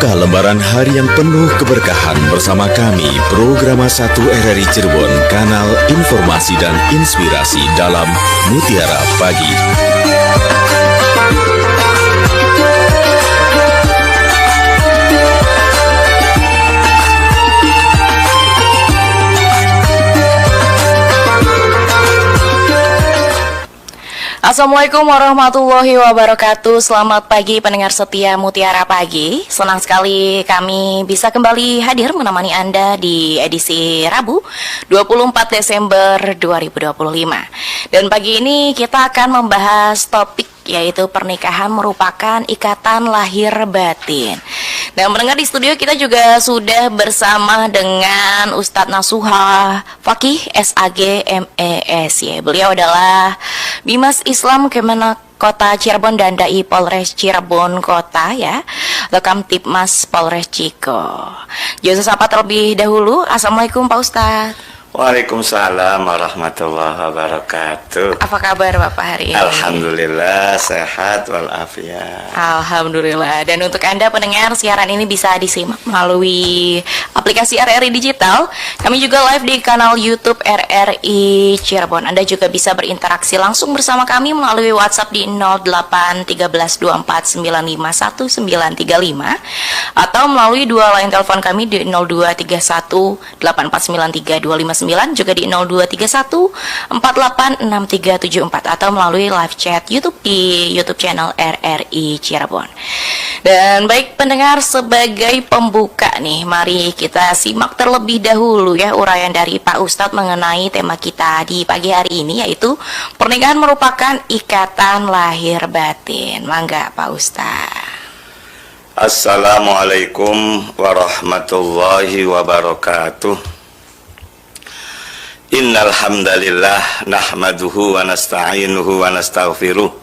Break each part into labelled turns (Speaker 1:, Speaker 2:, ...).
Speaker 1: Buka lembaran hari yang penuh keberkahan bersama kami, Programa 1 RRI Cirebon, Kanal Informasi dan Inspirasi dalam Mutiara Pagi.
Speaker 2: Assalamualaikum warahmatullahi wabarakatuh. Selamat pagi pendengar setia Mutiara Pagi. Senang sekali kami bisa kembali hadir menemani Anda di edisi Rabu 24 Desember 2025. Dan pagi ini kita akan membahas topik yaitu pernikahan merupakan ikatan lahir batin. Dan mendengar di studio kita juga sudah bersama dengan Ustadz Nasuha Fakih SAG MES. Beliau adalah Bimas Islam Kemenak Kota Cirebon dan Dai Polres Cirebon Kota ya, atau Kamtibmas Polres Ciko. Jadi sapa terlebih dahulu. Assalamualaikum Pak Ustadz.
Speaker 3: Waalaikumsalam warahmatullahi wabarakatuh.
Speaker 2: Apa kabar Bapak hari ini?
Speaker 3: Alhamdulillah sehat walafiat.
Speaker 2: Alhamdulillah. Dan untuk Anda pendengar, siaran ini bisa disimak melalui aplikasi RRI Digital. Kami juga live di kanal YouTube RRI Cirebon. Anda juga bisa berinteraksi langsung bersama kami melalui WhatsApp di 081324951935 atau melalui dua line telepon kami di 0231849325 juga di 0231486374 atau melalui live chat YouTube di YouTube channel RRI Cirebon. Dan baik pendengar, sebagai pembuka nih, mari kita simak terlebih dahulu ya uraian dari Pak Ustadz mengenai tema kita di pagi hari ini, yaitu pernikahan merupakan ikatan lahir batin. Mangga Pak Ustadz.
Speaker 3: Assalamualaikum warahmatullahi wabarakatuh. Innal hamdalillah nahmaduhu wa nasta'inuhu wa nastaghfiruh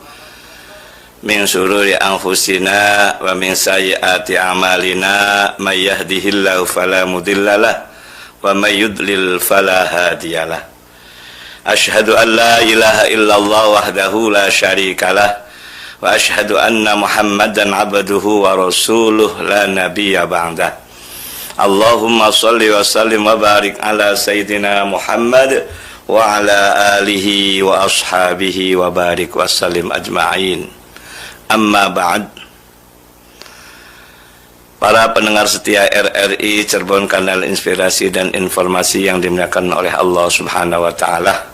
Speaker 3: min shururi anfusina wa min sayyiati a'malina may yahdihillahu fala mudhillalah wa may yudlil fala hadiyalah. Asyhadu an la ilaha illallah wahdahu la syarikalah wa asyhadu anna Muhammadan abduhu wa rasuluh la nabiyya ba'dah. Allahumma salli wa sallim wa barik ala Sayyidina Muhammad wa ala alihi wa ashabihi wa barik wa sallim ajma'in. Amma ba'd. Para pendengar setia RRI Cirebon, Kanal Inspirasi dan Informasi yang dimuliakan oleh Allah Subhanahu wa taala.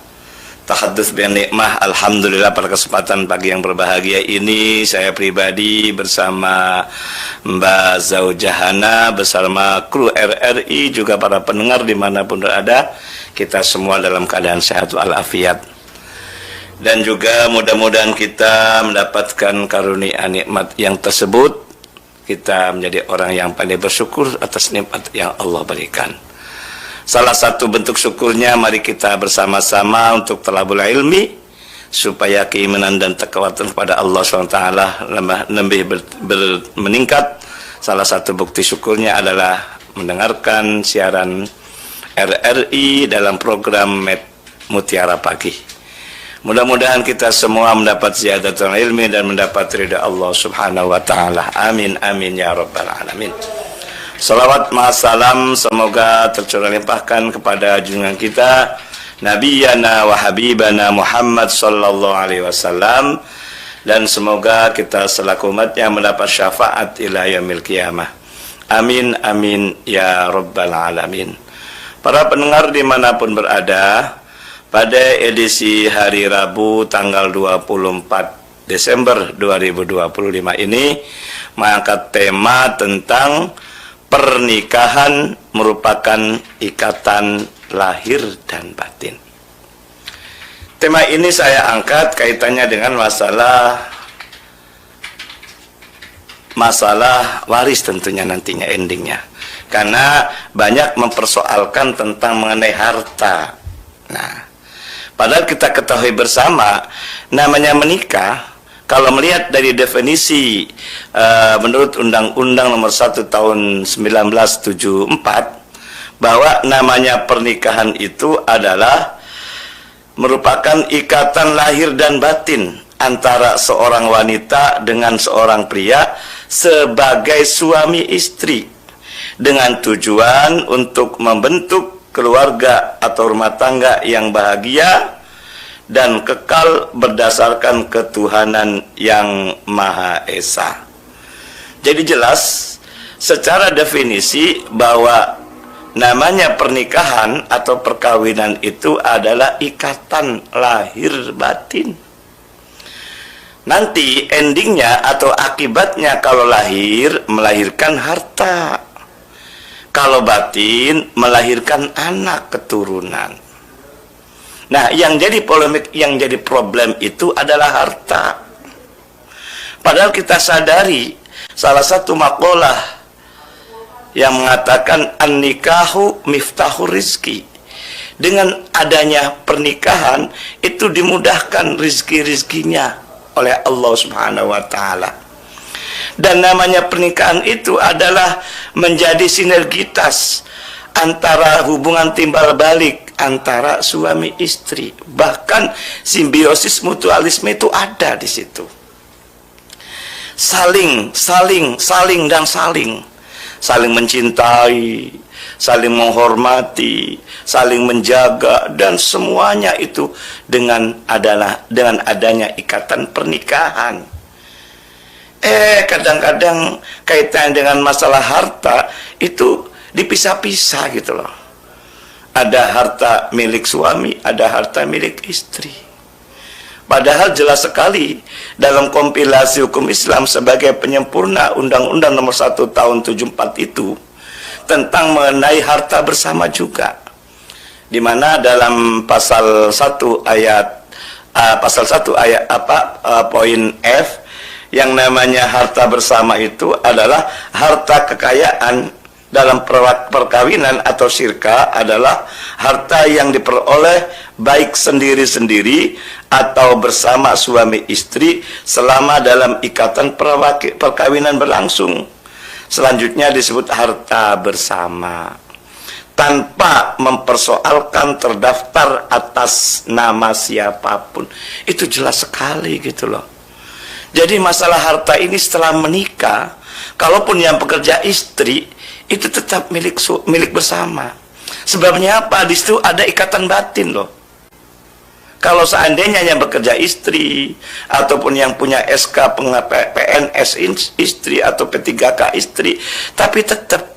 Speaker 3: Tahadduts bi nikmah, alhamdulillah pada kesempatan pagi yang berbahagia ini saya pribadi bersama Mbak Zaujahana bersama kru RRI juga para pendengar dimanapun berada, kita semua dalam keadaan sehat walafiat. Dan juga mudah-mudahan kita mendapatkan karunia nikmat yang tersebut, kita menjadi orang yang pandai bersyukur atas nikmat yang Allah berikan. Salah satu bentuk syukurnya, mari kita bersama-sama untuk talabul ilmi supaya keimanan dan takwatan kepada Allah SWT lebih meningkat. Salah satu bukti syukurnya adalah mendengarkan siaran RRI dalam program Mutiara Pagi. Mudah-mudahan kita semua mendapat ziyadatul ilmi dan mendapat ridha Allah Subhanahu wa taala. Amin amin ya rabbal alamin. Salawat ma'asalam semoga tercurah limpahkan kepada junjungan kita Nabiyana wa Habibana Muhammad sallallahu alaihi wasallam, dan semoga kita selaku umatnya mendapat syafaat ila yaumil qiyamah. Amin amin ya rabbal alamin. Para pendengar dimanapun berada, pada edisi hari Rabu tanggal 24 Desember 2025 ini mengangkat tema tentang pernikahan merupakan ikatan lahir dan batin. Tema ini saya angkat kaitannya dengan masalah waris tentunya nantinya endingnya. Karena banyak mempersoalkan tentang mengenai harta. Nah, padahal kita ketahui bersama namanya menikah. Kalau melihat dari definisi menurut Undang-Undang Nomor 1 Tahun 1974 bahwa namanya pernikahan itu adalah merupakan ikatan lahir dan batin antara seorang wanita dengan seorang pria sebagai suami istri dengan tujuan untuk membentuk keluarga atau rumah tangga yang bahagia dan kekal berdasarkan ketuhanan yang Maha Esa. Jadi jelas secara definisi bahwa namanya pernikahan atau perkawinan itu adalah ikatan lahir batin. Nanti endingnya atau akibatnya kalau lahir melahirkan harta, kalau batin melahirkan anak keturunan. Nah, yang jadi polemik, yang jadi problem itu adalah harta. Padahal kita sadari salah satu maqalah yang mengatakan an-nikahu miftahur rizki. Dengan adanya pernikahan itu dimudahkan rizki-rizkinya oleh Allah Subhanahu wa taala. Dan namanya pernikahan itu adalah menjadi sinergitas antara hubungan timbal balik antara suami istri. Bahkan simbiosis mutualisme itu ada di situ. Saling mencintai, saling menghormati, saling menjaga, dan semuanya itu dengan adanya ikatan pernikahan. Kadang-kadang kaitan dengan masalah harta itu dipisah-pisah gitu loh. Ada harta milik suami, ada harta milik istri. Padahal jelas sekali dalam kompilasi hukum Islam sebagai penyempurna Undang-Undang Nomor 1 Tahun 74 itu tentang mengenai harta bersama juga, di mana dalam pasal 1 ayat poin F yang namanya harta bersama itu adalah harta kekayaan dalam perkawinan atau syirka adalah harta yang diperoleh baik sendiri-sendiri atau bersama suami istri selama dalam ikatan perkawinan berlangsung. Selanjutnya disebut harta bersama tanpa mempersoalkan terdaftar atas nama siapapun. Itu jelas sekali gitu loh. Jadi masalah harta ini setelah menikah, kalaupun yang pekerja istri itu tetap milik bersama. Sebabnya apa? Di situ ada ikatan batin loh. Kalau seandainya yang bekerja istri ataupun yang punya SK PNS istri atau P3K istri, tapi tetap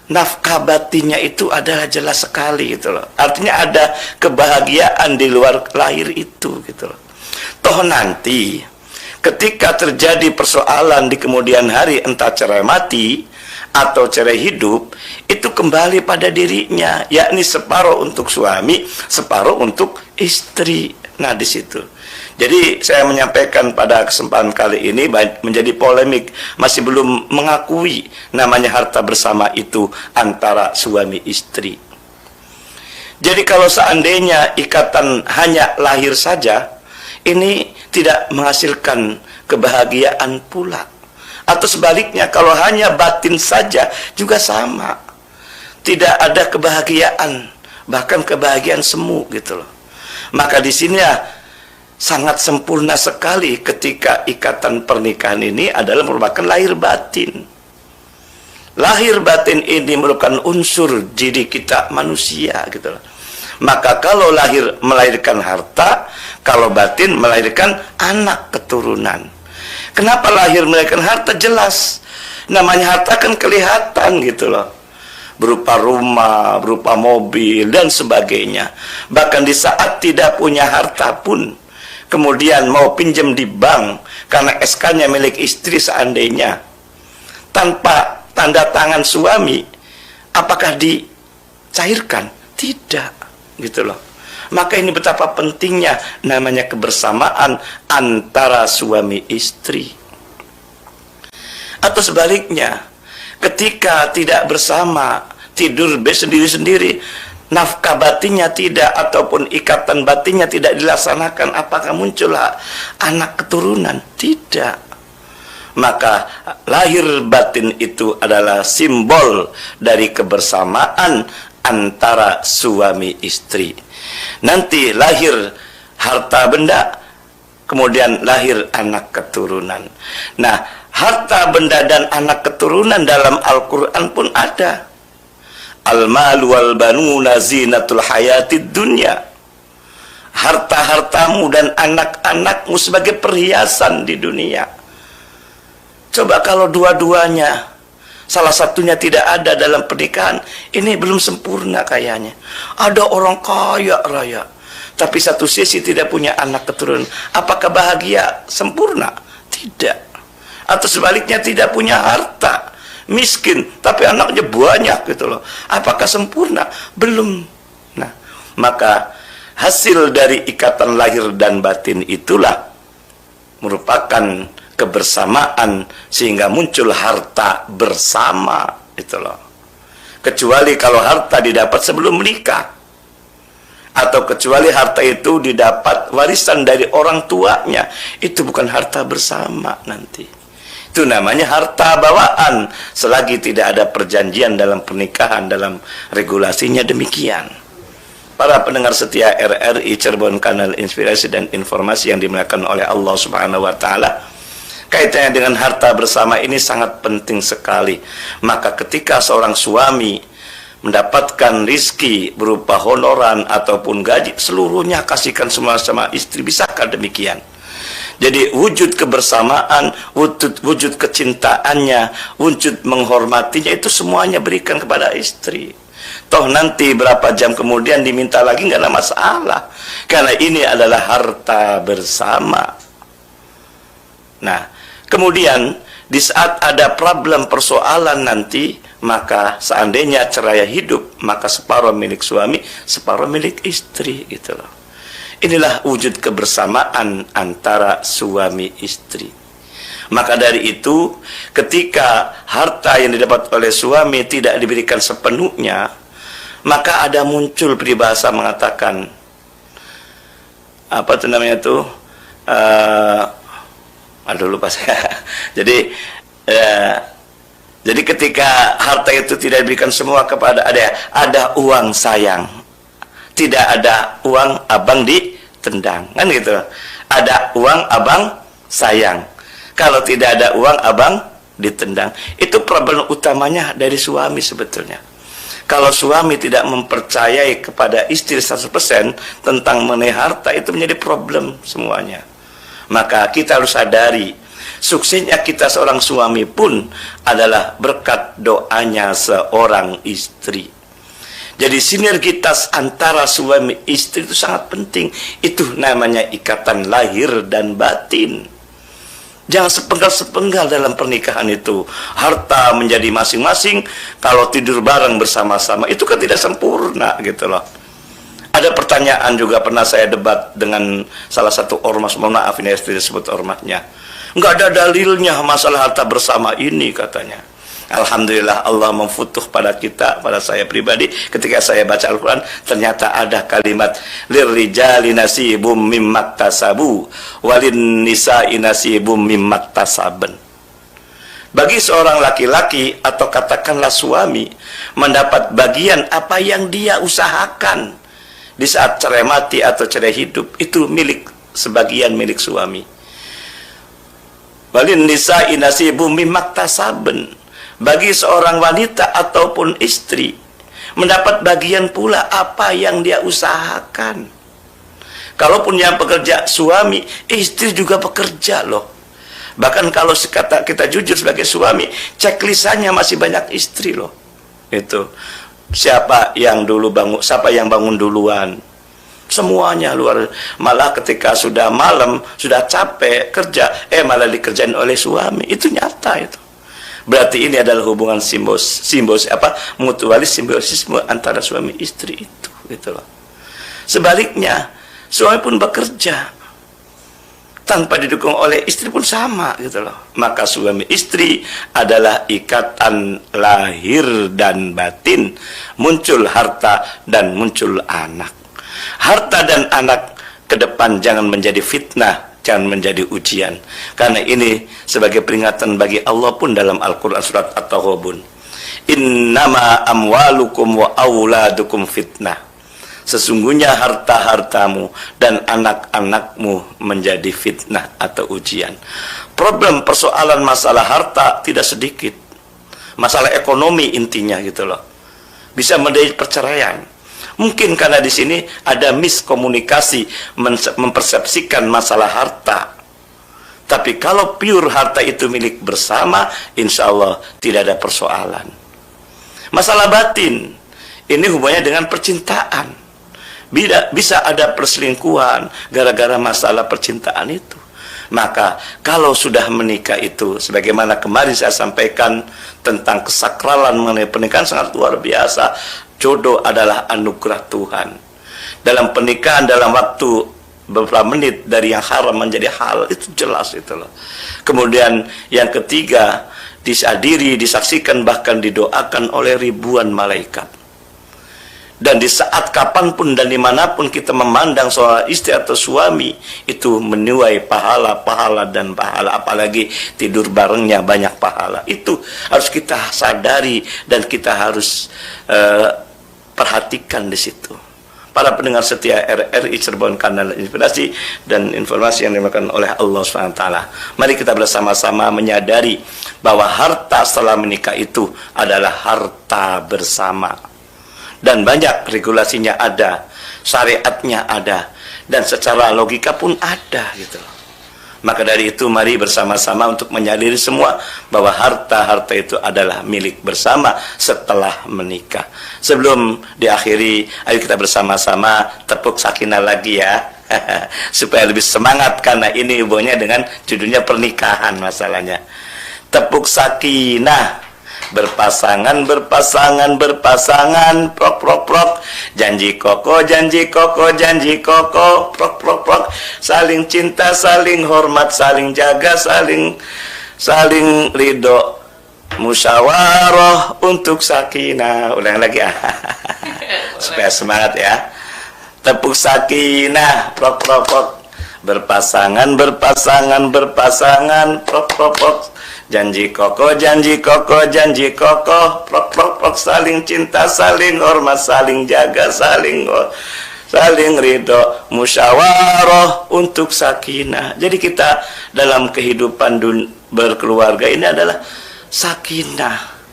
Speaker 3: nafkah batinnya itu adalah jelas sekali gitu loh. Artinya ada kebahagiaan di luar lahir itu gitu loh. Toh nanti ketika terjadi persoalan di kemudian hari, entah cerai mati atau cerai hidup, itu kembali pada dirinya, yakni separuh untuk suami, separuh untuk istri. Nah, di situ. Jadi saya menyampaikan pada kesempatan kali ini menjadi polemik, masih belum mengakui namanya harta bersama itu antara suami istri. Jadi kalau seandainya ikatan hanya lahir saja, ini tidak menghasilkan kebahagiaan pula. Atau sebaliknya, kalau hanya batin saja juga sama, tidak ada kebahagiaan, bahkan kebahagiaan semu gitu loh. Maka di sini ya sangat sempurna sekali ketika ikatan pernikahan ini adalah merupakan lahir batin. Lahir batin ini merupakan unsur diri kita manusia gitu loh. Maka kalau lahir melahirkan harta, kalau batin melahirkan anak keturunan. Kenapa lahir melahirkan harta? Jelas namanya harta kan kelihatan gitu loh, berupa rumah, berupa mobil dan sebagainya. Bahkan di saat tidak punya harta pun, kemudian mau pinjam di bank karena SK-nya milik istri seandainya, tanpa tanda tangan suami, apakah dicairkan? Tidak gitu loh. Maka ini betapa pentingnya namanya kebersamaan antara suami istri. Atau sebaliknya, ketika tidak bersama, tidur sendiri-sendiri, nafkah batinnya tidak, ataupun ikatan batinnya tidak dilaksanakan, apakah muncullah anak keturunan? Tidak. Maka lahir batin itu adalah simbol dari kebersamaan antara suami istri. Nanti lahir harta benda, kemudian lahir anak keturunan. Nah, harta benda dan anak keturunan dalam Al-Quran pun ada. Al-malu wal banuna zinatul hayatid dunya. Harta-hartamu dan anak-anakmu sebagai perhiasan di dunia. Coba kalau dua-duanya, salah satunya tidak ada dalam pernikahan, ini belum sempurna kayaknya. Ada orang kaya raya, tapi satu sisi tidak punya anak keturunan. Apakah bahagia sempurna? Tidak. Atau sebaliknya tidak punya harta, miskin, tapi anaknya banyak gitu loh. Apakah sempurna? Belum. Nah, maka hasil dari ikatan lahir dan batin itulah merupakan kebersamaan sehingga muncul harta bersama itu loh. Kecuali kalau harta didapat sebelum menikah, atau kecuali harta itu didapat warisan dari orang tuanya, itu bukan harta bersama nanti. Itu namanya harta bawaan selagi tidak ada perjanjian dalam pernikahan, dalam regulasinya demikian. Para pendengar setia RRI Cirebon, Kanal Inspirasi dan Informasi yang dimuliakan oleh Allah Subhanahu wa taala, kaitannya dengan harta bersama ini sangat penting sekali. Maka ketika seorang suami mendapatkan rizki berupa honoran ataupun gaji, seluruhnya kasihkan semua sama istri. Bisakah demikian? Jadi wujud kebersamaan, wujud kecintaannya, wujud menghormatinya, itu semuanya berikan kepada istri. Toh nanti berapa jam kemudian diminta lagi nggak ada masalah, karena ini adalah harta bersama. Nah, kemudian di saat ada problem persoalan nanti, maka seandainya cerai hidup, maka separuh milik suami, separuh milik istri gitu loh. Inilah wujud kebersamaan antara suami istri. Maka dari itu, ketika harta yang didapat oleh suami tidak diberikan sepenuhnya, maka ada muncul peribahasa mengatakan, apa itu namanya tuh? Aduh lupa saya. Jadi ketika harta itu tidak diberikan semua kepada ada uang sayang, tidak ada uang abang ditendang, kan gitu. Ada uang abang sayang, kalau tidak ada uang abang ditendang. Itu problem utamanya dari suami sebetulnya. Kalau suami tidak mempercayai kepada istri 100% tentang mengenai harta, itu menjadi problem semuanya. Maka kita harus sadari, suksesnya kita seorang suami pun adalah berkat doanya seorang istri. Jadi sinergitas antara suami istri itu sangat penting. Itu namanya ikatan lahir dan batin. Jangan sepenggal-sepenggal dalam pernikahan itu. Harta menjadi masing-masing, kalau tidur bareng bersama-sama, itu kan tidak sempurna gitu loh. Ada pertanyaan juga pernah saya debat dengan salah satu ormas, mohon maaf ini tidak disebut ormasnya. Nggak ada dalilnya masalah harta bersama ini katanya. Alhamdulillah Allah memfutuh pada kita, pada saya pribadi, ketika saya baca Al-Quran, ternyata ada kalimat lirrijali nasibum mimmaktasabu walin nisa'i nasibum mimmaktasaben. Bagi seorang laki-laki atau katakanlah suami, mendapat bagian apa yang dia usahakan di saat cerai mati atau cerai hidup, itu milik, sebagian milik suami. Walin nisa'i nasibum mimmaktasaben. Bagi seorang wanita ataupun istri, mendapat bagian pula apa yang dia usahakan. Kalaupun yang bekerja suami, istri juga bekerja loh. Bahkan kalau kita jujur sebagai suami, ceklisannya masih banyak istri loh. Itu siapa yang bangun duluan, semuanya luar. Malah ketika sudah malam, sudah capek kerja, malah dikerjain oleh suami. Itu nyata itu. Berarti ini adalah hubungan mutualis, simbiosisme antara suami istri itu gitu loh. Sebaliknya, suami pun bekerja tanpa didukung oleh istri pun sama gitu loh. Maka suami istri adalah ikatan lahir dan batin, muncul harta dan muncul anak. Harta dan anak ke depan jangan menjadi fitnah, jangan menjadi ujian. Karena ini sebagai peringatan bagi Allah pun dalam Al-Quran surat At-Taghabun. Innama amwalukum wa awladukum fitnah. Sesungguhnya harta-hartamu dan anak-anakmu menjadi fitnah atau ujian. Problem persoalan masalah harta tidak sedikit. Masalah ekonomi intinya gitu loh. Bisa menjadi perceraian. Mungkin karena di sini ada miskomunikasi mempersepsikan masalah harta. Tapi kalau pure harta itu milik bersama, insya Allah tidak ada persoalan. Masalah batin, ini hubungannya dengan percintaan. Bisa ada perselingkuhan gara-gara masalah percintaan itu. Maka kalau sudah menikah itu, sebagaimana kemarin saya sampaikan tentang kesakralan mengenai pernikahan sangat luar biasa. Jodoh adalah anugerah Tuhan. Dalam pernikahan, dalam waktu beberapa menit dari yang haram menjadi halal, itu jelas itu loh. Kemudian yang ketiga, dihadiri, disaksikan, bahkan didoakan oleh ribuan malaikat. Dan di saat kapanpun dan dimanapun kita memandang seorang istri atau suami, itu menuai pahala dan pahala. Apalagi tidur barengnya banyak pahala. Itu harus kita sadari dan kita harus perhatikan di situ. Para pendengar setia RRI Cirebon, kanal inspirasi dan informasi yang dimakan oleh Allah SWT. Mari kita bersama-sama menyadari bahwa harta setelah menikah itu adalah harta bersama. Dan banyak regulasinya ada, syariatnya ada, dan secara logika pun ada gitu. Maka dari itu mari bersama-sama untuk menyadari semua bahwa harta-harta itu adalah milik bersama setelah menikah. Sebelum diakhiri, ayo kita bersama-sama tepuk sakinah lagi ya. Supaya lebih semangat, karena ini hubungannya dengan judulnya pernikahan masalahnya. Tepuk sakinah. Berpasangan, prok, prok, prok. Janji koko, prok, prok, prok. Saling cinta, saling hormat, saling jaga, saling ridho. Musyawarah untuk sakinah. Ulang lagi ya. Supaya semangat ya. Tepuk sakinah, prok, prok, prok. Berpasangan, prok, prok, prok. Janji koko, prok, prok, prok. Saling cinta, saling hormat, saling jaga, saling ridho. Musyawarah untuk sakinah. Jadi kita dalam kehidupan berkeluarga ini adalah sakinah.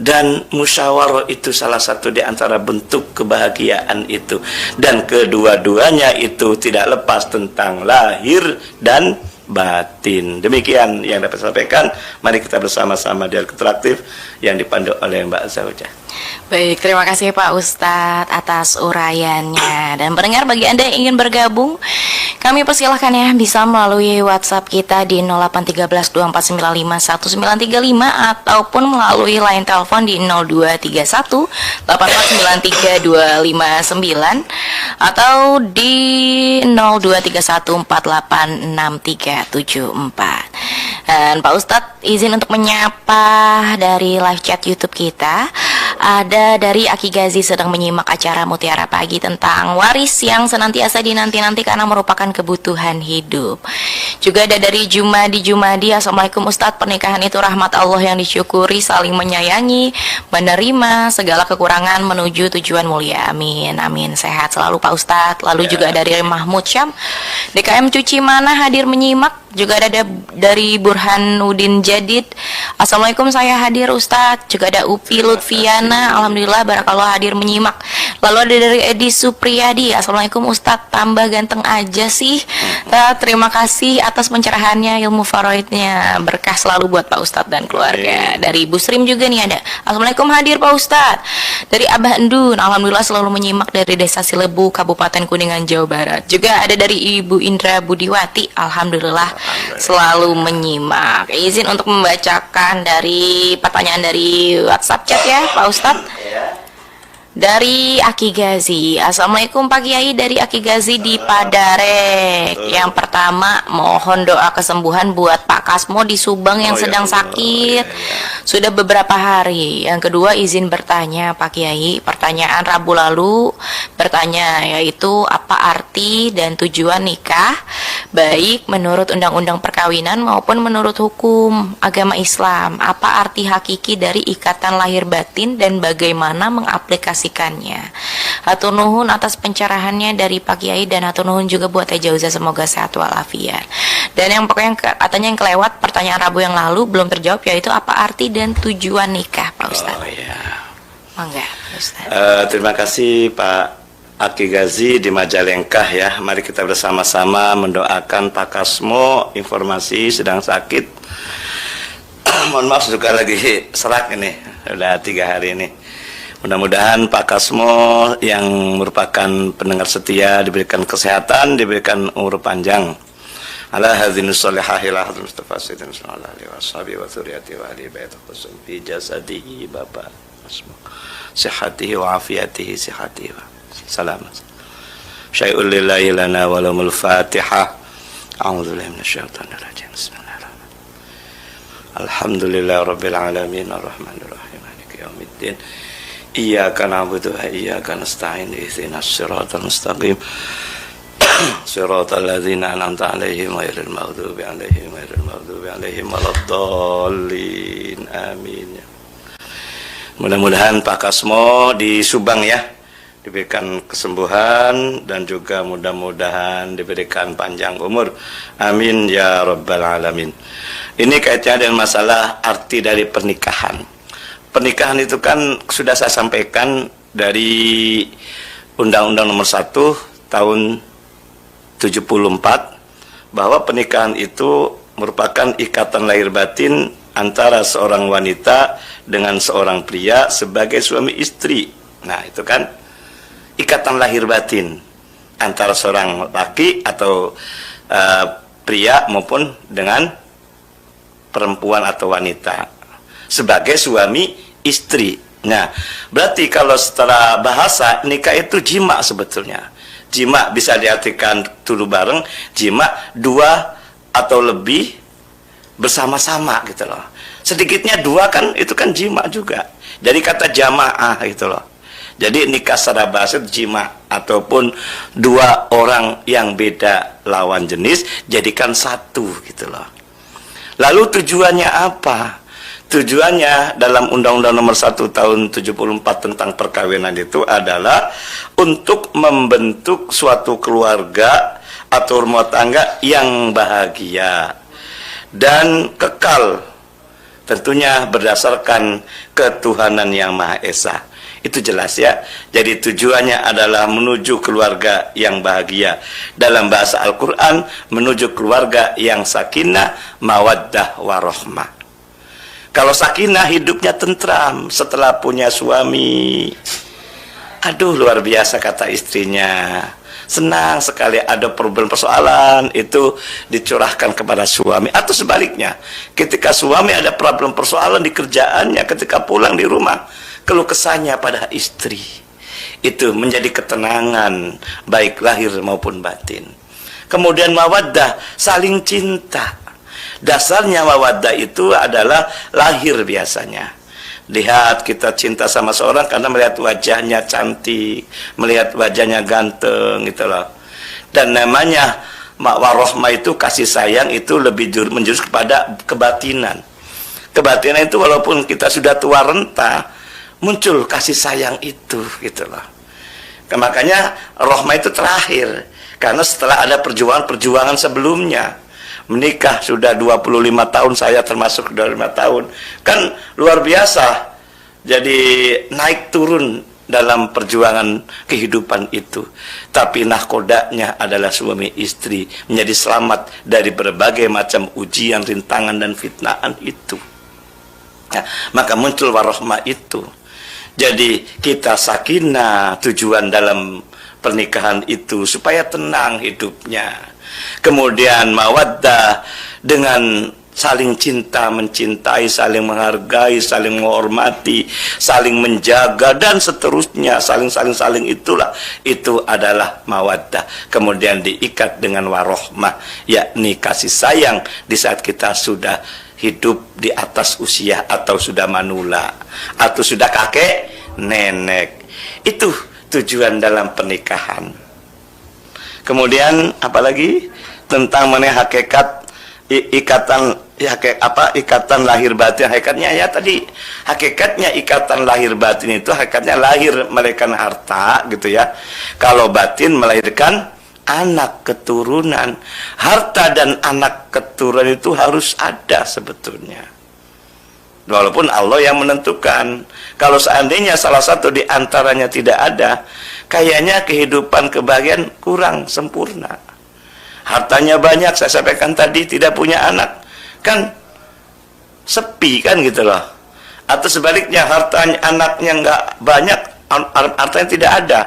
Speaker 3: Dan musyawarah itu salah satu di antara bentuk kebahagiaan itu. Dan kedua-duanya itu tidak lepas tentang lahir dan batin. Demikian yang dapat saya sampaikan. Mari kita bersama-sama dialog interaktif yang dipandu oleh Mbak Zaujah.
Speaker 2: Baik, terima kasih Pak Ustadz atas uraiannya. Dan pendengar, bagi Anda yang ingin bergabung, kami persilahkan ya, bisa melalui WhatsApp kita di 081324951935 ataupun melalui line telepon di 0231849329 atau di 0231486374. Dan Pak Ustadz izin untuk menyapa dari live chat YouTube kita. Ada dari Aki Gazi sedang menyimak acara Mutiara Pagi tentang waris yang senantiasa dinanti-nanti karena merupakan kebutuhan hidup. Juga ada dari Jumadi. Assalamualaikum Ustadz, pernikahan itu rahmat Allah yang disyukuri, saling menyayangi, menerima segala kekurangan menuju tujuan mulia. Amin, amin. Sehat selalu Pak Ustadz. Lalu juga dari Mahmud Syam, DKM Cuci Mana hadir menyimak. Juga ada dari Burhanuddin Jadid. Assalamualaikum, saya hadir Ustadz. Juga ada Upi Lutfiana, alhamdulillah barakallah hadir menyimak. Lalu ada dari Edi Supriyadi. Assalamualaikum Ustadz, tambah ganteng aja sih. Terima kasih atas pencerahannya, ilmu faraidnya, berkah selalu buat Pak Ustadz dan keluarga. Dari Busrim juga nih ada. Assalamualaikum, hadir Pak Ustadz. Dari Abah Endun, alhamdulillah selalu menyimak dari Desa Silebu, Kabupaten Kuningan, Jawa Barat. Juga ada dari Ibu Indra Budiwati, alhamdulillah selalu menyimak. Izin untuk membacakan dari pertanyaan dari WhatsApp chat ya Pak Ustadz. Dari Aki Gazi. Assalamualaikum Pak Kiai, dari Aki Gazi di Padarek. Yang pertama, mohon doa kesembuhan buat Pak Kasmo di Subang yang sedang sakit sudah beberapa hari. Yang kedua, izin bertanya Pak Kiai. Pertanyaan Rabu lalu bertanya, yaitu apa arti dan tujuan nikah, baik menurut undang-undang perkawinan maupun menurut hukum agama Islam. Apa arti hakiki dari ikatan lahir batin dan bagaimana mengaplikasikan menginformasikannya. Hatur nuhun atas pencerahannya dari Pak Kiai, dan hatur nuhun juga buat Teh Jauza, semoga sehat walafiat. Dan yang pokoknya katanya yang kelewat pertanyaan Rabu yang lalu belum terjawab, yaitu apa arti dan tujuan nikah, Pak Ustadz?
Speaker 3: Oh iya.
Speaker 2: Mangga, Ustadz.
Speaker 3: Terima kasih Pak Aki Gazi di Majalengka ya. Mari kita bersama-sama mendoakan Pak Kasmo, informasi sedang sakit. Mohon maaf juga lagi serak ini, udah 3 hari ini. Mudah-mudahan Pak Kasmo yang merupakan pendengar setia diberikan kesehatan, diberikan umur panjang. Ala hadzinus solihahil ahadul Mustafa Sayyidina sallallahu alaihi washabihi wa dzurriyyati wa ahli bait khusum fi jasadihi Bapak Kasmo. Sihatihi wa afiyatihi sihatihi wa salamat. Syai'ul lillahi lana walamul Fatihah. A'udzu billahi minasyaitonir rajim. Bismillahirrahmanirrahim. Alhamdulillahi rabbil alamin arrahmanir rahim maliki yaumiddin. Iyyaka na'budu wa iyyaka nasta'in ihdinas siratal mustaqim. Siratal ladzina an'amta 'alaihim ghairil maghdubi 'alaihim waladdallin. Amin. Mudah-mudahan Pak Kasmo di Subang ya diberikan kesembuhan dan juga mudah-mudahan diberikan panjang umur. Amin ya rabbal alamin. Ini kaitannya dengan masalah arti dari pernikahan. Pernikahan itu kan sudah saya sampaikan dari Undang-Undang Nomor 1 tahun 74 bahwa pernikahan itu merupakan ikatan lahir batin antara seorang wanita dengan seorang pria sebagai suami istri. Nah, itu kan ikatan lahir batin antara seorang laki atau pria maupun dengan perempuan atau wanita sebagai suami istri. Nah, berarti kalau secara bahasa nikah itu jima sebetulnya. Jima bisa diartikan dulu bareng, jima 2 atau lebih bersama-sama gitu loh. Sedikitnya 2 kan itu kan jima juga. Jadi kata jamaah gitu loh. Jadi nikah secara bahasa jima ataupun 2 orang yang beda lawan jenis jadikan satu gitu loh. Lalu tujuannya apa? Tujuannya dalam Undang-Undang Nomor 1 tahun 74 tentang perkawinan itu adalah untuk membentuk suatu keluarga atau rumah tangga yang bahagia dan kekal, tentunya berdasarkan ketuhanan yang Maha Esa. Itu jelas ya. Jadi tujuannya adalah menuju keluarga yang bahagia. Dalam bahasa Al-Quran, menuju keluarga yang sakinah, mawaddah, warahmah. Kalau sakinah hidupnya tentram setelah punya suami. Aduh luar biasa kata istrinya. Senang sekali ada problem persoalan itu dicurahkan kepada suami. Atau sebaliknya, ketika suami ada problem persoalan di kerjaannya, ketika pulang di rumah, keluh kesahnya pada istri. Itu menjadi ketenangan baik lahir maupun batin. Kemudian mawaddah, saling cinta. Dasarnya mawaddah itu adalah lahir biasanya. Lihat kita cinta sama seorang karena melihat wajahnya cantik, melihat wajahnya ganteng gitu loh. Dan namanya warohmah itu kasih sayang itu lebih menjurus kepada kebatinan. Kebatinan itu walaupun kita sudah tua renta, muncul kasih sayang itu gitu loh. Makanya rohmah itu terakhir karena setelah ada perjuangan sebelumnya. Menikah sudah 25 tahun, saya termasuk 25 tahun. Kan luar biasa. Jadi naik turun dalam perjuangan kehidupan itu. Tapi nahkodanya adalah suami istri. Menjadi selamat dari berbagai macam ujian, rintangan, dan fitnaan itu. Nah, maka muncul warahmah itu. Jadi kita sakinah, tujuan dalam pernikahan itu supaya tenang hidupnya. Kemudian mawaddah dengan saling cinta, mencintai, saling menghargai, saling menghormati, saling menjaga dan seterusnya, saling itulah, itu adalah mawaddah. Kemudian diikat dengan warohmah, yakni kasih sayang di saat kita sudah hidup di atas usia atau sudah manula atau sudah kakek nenek. Itu tujuan dalam pernikahan. Kemudian apalagi tentang mengenai hakikat ikatan ya kayak apa, ikatan lahir batin. Hakikatnya ya tadi, hakikatnya ikatan lahir batin itu hakikatnya lahir melahirkan harta gitu ya. Kalau batin melahirkan anak keturunan. Harta dan anak keturunan itu harus ada sebetulnya, walaupun Allah yang menentukan. Kalau seandainya salah satu di antaranya tidak ada, kayaknya kehidupan kebahagiaan kurang sempurna. Hartanya banyak, saya sampaikan tadi, tidak punya anak, kan sepi kan gitu loh. Atau sebaliknya, hartanya anaknya nggak banyak, hartanya tidak ada,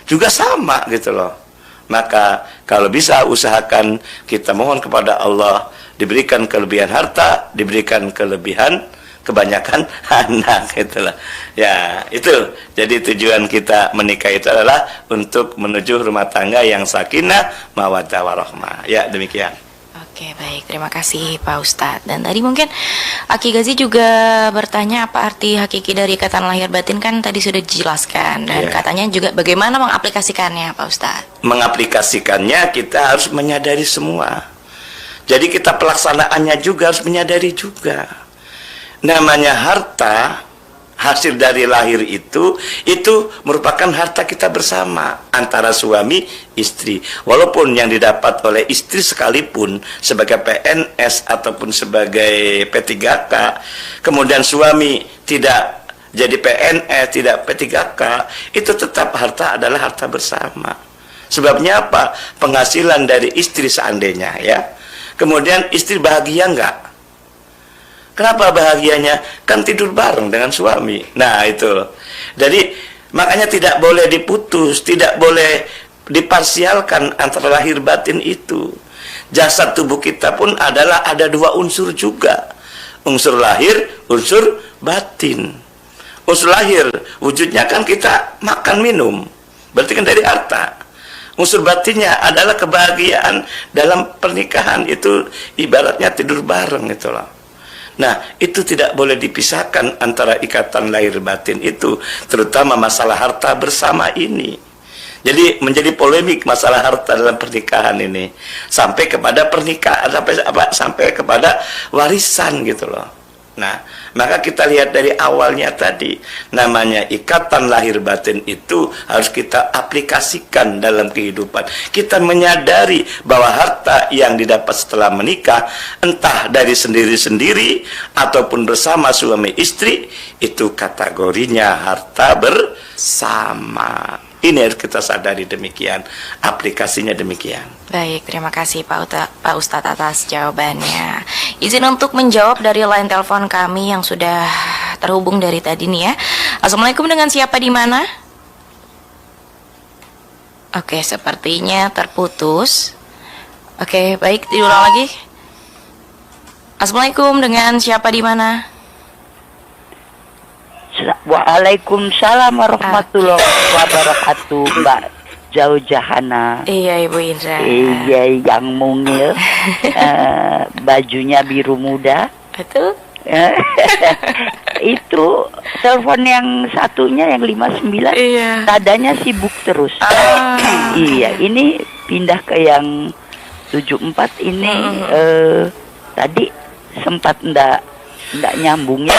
Speaker 3: juga sama gitu loh. Maka kalau bisa usahakan kita mohon kepada Allah diberikan kelebihan harta, diberikan kelebihan kebanyakan anak itulah. Ya, itu. Jadi tujuan kita menikah itu adalah untuk menuju rumah tangga yang sakinah, mawaddah warahmah. Ya, demikian.
Speaker 2: Oke, baik. Terima kasih Pak Ustadz. Dan tadi mungkin Aki Gazi juga bertanya apa arti hakiki dari ikatan lahir batin, kan tadi sudah dijelaskan. Dan katanya juga bagaimana mengaplikasikannya Pak Ustadz.
Speaker 3: Mengaplikasikannya kita harus menyadari semua. Jadi kita pelaksanaannya juga harus menyadari juga. Namanya harta, hasil dari lahir itu merupakan harta kita bersama antara suami istri. Walaupun yang didapat oleh istri sekalipun sebagai PNS ataupun sebagai P3K, kemudian suami tidak jadi PNS, tidak P3K, itu tetap harta adalah harta bersama. Sebabnya apa? Penghasilan dari istri seandainya ya. Kemudian istri bahagia enggak? Kenapa bahagianya? Kan tidur bareng dengan suami. Nah itu. Jadi makanya tidak boleh diputus, tidak boleh diparsialkan antara lahir batin itu. Jasad tubuh kita pun adalah ada dua unsur juga. Unsur lahir, unsur batin. Unsur lahir, wujudnya kan kita makan minum. Berarti kan dari harta. Unsur batinnya adalah kebahagiaan dalam pernikahan. Itu ibaratnya tidur bareng itu loh. Nah, itu tidak boleh dipisahkan antara ikatan lahir batin itu, terutama masalah harta bersama ini. Jadi menjadi polemik masalah harta dalam pernikahan ini, sampai kepada pernikahan, sampai kepada warisan gitu loh. Nah, maka kita lihat dari awalnya tadi, namanya ikatan lahir batin itu harus kita aplikasikan dalam kehidupan. Kita menyadari bahwa harta yang didapat setelah menikah, entah dari sendiri-sendiri ataupun bersama suami istri, itu kategorinya harta bersama. Ini harus kita sadari demikian, aplikasinya demikian.
Speaker 2: Baik, terima kasih Pak Ustadz atas jawabannya. Izin untuk menjawab dari line telepon kami yang sudah terhubung dari tadi nih ya. Assalamualaikum, dengan siapa di mana? Oke, sepertinya terputus. Oke, baik, diulang lagi. Assalamualaikum, dengan siapa di mana?
Speaker 4: Waalaikumsalam warahmatullahi wabarakatuh, Mbak Jaujahana.
Speaker 2: Iya, Ibu Indra.
Speaker 4: Iya, yang mungil, bajunya biru muda.
Speaker 2: Betul.
Speaker 4: Itu telepon yang satunya yang 59.
Speaker 2: Iya.
Speaker 4: Tadanya sibuk terus. Iya, ini pindah ke yang 74 ini. Tadi sempat ndak nyambungnya.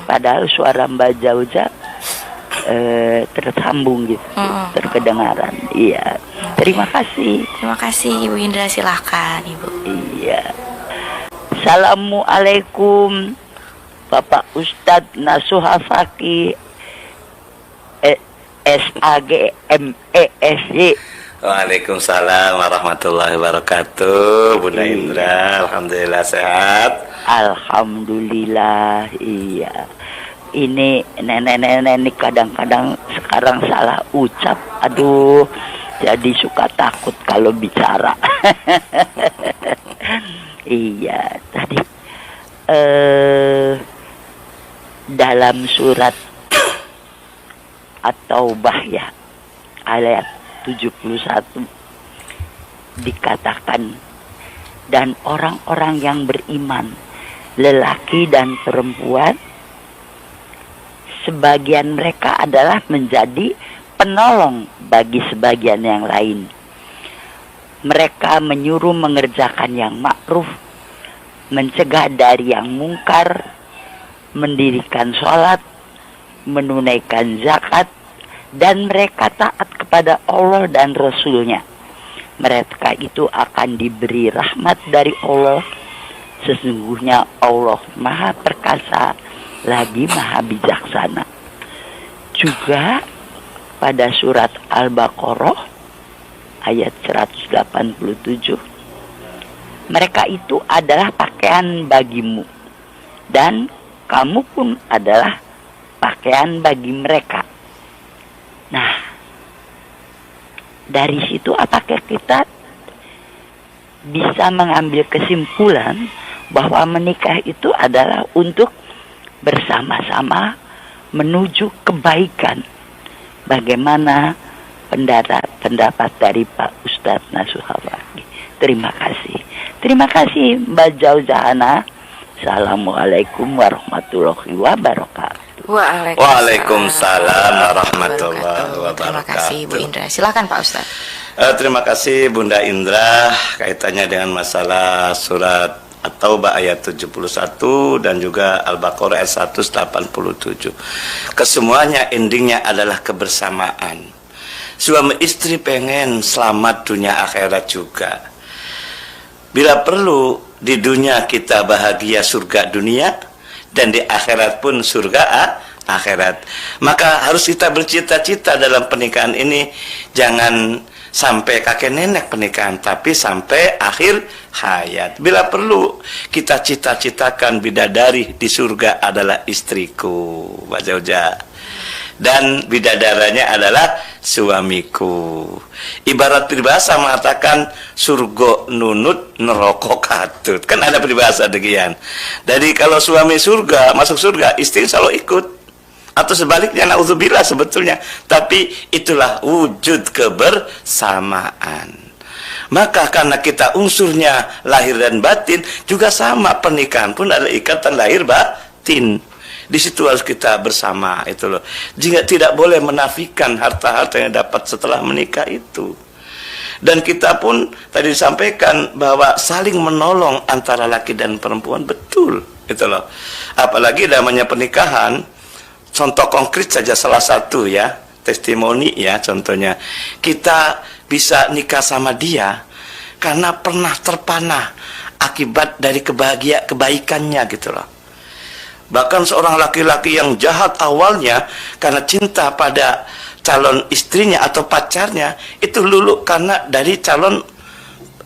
Speaker 4: Padahal suara Mbak Jauja tersambung gitu, terkedengaran. Iya, terima kasih.
Speaker 2: Terima kasih Ibu Indra, silahkan Ibu.
Speaker 4: Iya. Assalamualaikum Bapak Ustadz Nasuha Faki SAGMESY.
Speaker 3: Waalaikumsalam warahmatullahi wabarakatuh. Bunda Indra, alhamdulillah sehat.
Speaker 4: Alhamdulillah, iya. Ini nenek-nenek kadang-kadang sekarang salah ucap. Aduh, jadi suka takut kalau bicara. Iya, tadi dalam surat At-Taubah ya, ayat 71 dikatakan, dan orang-orang yang beriman, lelaki dan perempuan, sebagian mereka adalah menjadi penolong bagi sebagian yang lain, Mereka menyuruh mengerjakan yang ma'ruf, mencegah dari yang mungkar, mendirikan sholat, menunaikan zakat, dan mereka taat kepada Allah dan Rasul-Nya. Mereka itu akan diberi rahmat dari Allah. Sesungguhnya Allah Maha Perkasa lagi Maha Bijaksana. Juga pada surat Al-Baqarah ayat 187, mereka itu adalah pakaian bagimu dan kamu pun adalah pakaian bagi mereka. Nah, dari situ apakah kita bisa mengambil kesimpulan bahwa menikah itu adalah untuk bersama-sama menuju kebaikan? Bagaimana pendapat dari Pak Ustadz Nasuhawaki? Terima kasih. Terima kasih Mbak Jauzahana. Assalamualaikum warahmatullahi wabarakatuh.
Speaker 3: Waalaikumsalam warahmatullahi wabarakatuh.
Speaker 2: Terima kasih Bu Indra. Silakan Pak Ustadz.
Speaker 3: Terima kasih Bunda Indra, kaitannya dengan masalah surat At-Taubah ayat 71 dan juga Al-Baqarah ayat 187. Kesemuanya endingnya adalah kebersamaan. Suami istri pengen selamat dunia akhirat juga. Bila perlu di dunia kita bahagia surga dunia, dan di akhirat pun surga akhirat. Maka harus kita bercita-cita dalam pernikahan ini, jangan sampai kakek nenek pernikahan, tapi sampai akhir hayat. Bila perlu kita cita-citakan bidadari di surga adalah istriku, Mbak Zauja, dan bidadaranya adalah suamiku. Ibarat peribahasa mengatakan surga nunut neraka katut. Kan ada peribahasa demikian. Jadi kalau suami surga masuk surga, istri selalu ikut. Atau sebaliknya, naudzubillah sebetulnya. Tapi itulah wujud kebersamaan. Maka karena kita unsurnya lahir dan batin, juga sama, pernikahan pun adalah ikatan lahir batin. Di situ harus kita bersama, itu loh. Jika tidak boleh menafikan harta-harta yang dapat setelah menikah itu. Dan kita pun tadi disampaikan bahwa saling menolong antara laki dan perempuan, betul, itu loh. Apalagi namanya pernikahan. Contoh konkret saja salah satu ya, testimoni ya, contohnya kita bisa nikah sama dia karena pernah terpanah akibat dari kebaikannya gitu loh. Bahkan seorang laki-laki yang jahat awalnya karena cinta pada calon istrinya atau pacarnya, itu luluh karena dari calon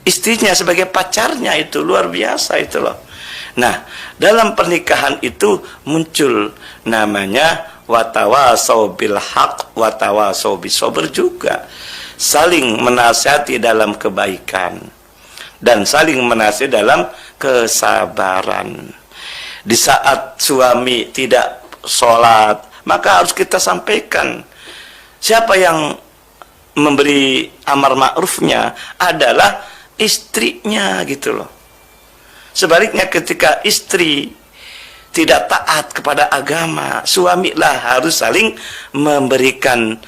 Speaker 3: istrinya sebagai pacarnya, itu luar biasa itu loh. Nah, dalam pernikahan itu muncul namanya watawasau bil haq watawasau bis sabr juga. Saling menasihati dalam kebaikan dan saling menasihati dalam kesabaran. Di saat suami tidak sholat, maka harus kita sampaikan. Siapa yang memberi amar ma'rufnya adalah istrinya gitu loh. Sebaliknya ketika istri tidak taat kepada agama, suamilah harus saling memberikan